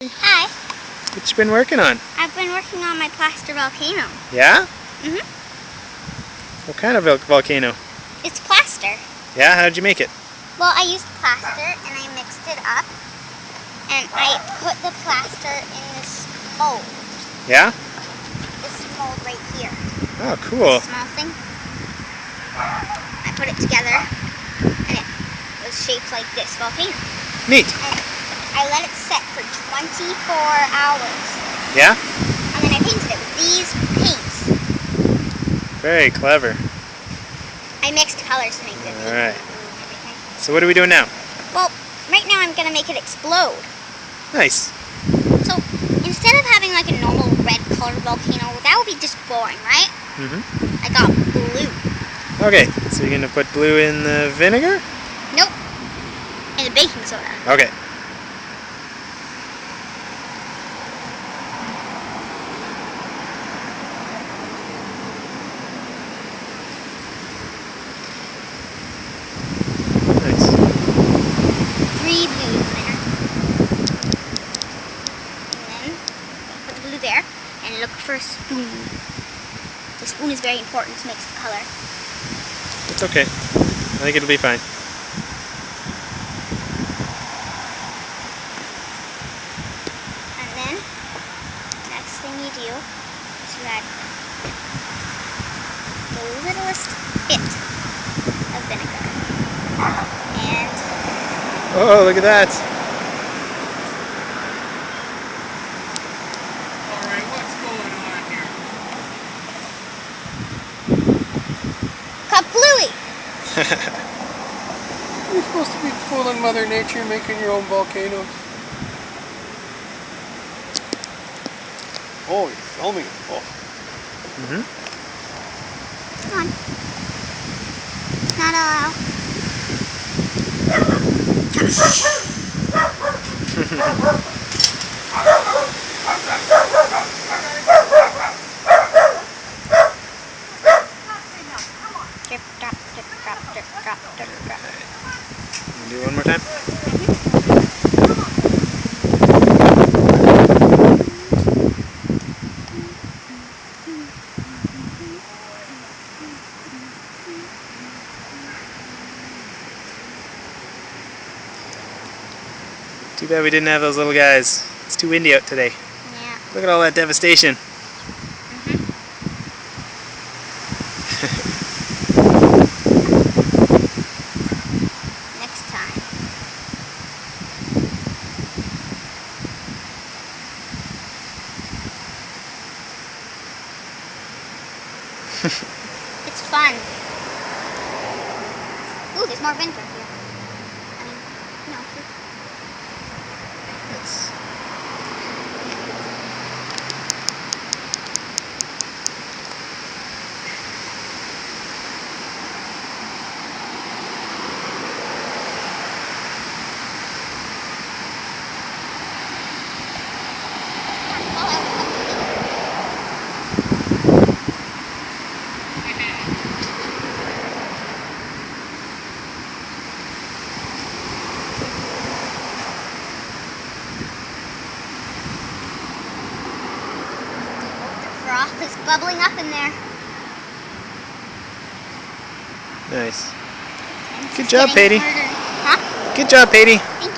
Hi. What you been working on? I've been working on my plaster volcano. Yeah? Mhm. What kind of volcano? It's plaster. Yeah? How did you make it? Well, I used plaster and I mixed it up, and I put the plaster in this mold. Yeah? This mold right here. Oh, cool. This small thing. I put it together, and it was shaped like this volcano. Neat. And I let it set for 24 hours. Yeah? And then I painted it with these paints. Very clever. I mixed colors to make the paint Alright. and everything. So what are we doing now? Well, right now I'm going to make it explode. Nice. So, instead of having like a normal red colored volcano, that would be just boring, right? Mm-hmm. I got blue. Okay, so you're gonna put blue in the vinegar? Nope. And the baking soda. Okay. Nice. 3 blues in there. And then put the blue there and look for a spoon. The spoon is very important to mix the color. It's okay. I think it'll be fine. And then, next thing you do is you add the littlest bit of vinegar. And Oh, look at that. Alright, what's going on here? kablooey! You're supposed to be fooling Mother Nature making your own volcanoes. Oh, you're filming it. Oh. Mm-hmm. Come on. Not allowed. Drip, drop, drip, drop, drip, drop, drip, drop. Do it one more time? Too bad we didn't have those little guys. It's too windy out today. Yeah. Look at all that devastation. Next time. It's fun. Ooh, there's more vinegar here. I mean, no. Nice. Froth is bubbling up in there. Nice. And Good it's job, getting Paytie. harder. Huh? Good job, Paytie. Thank you.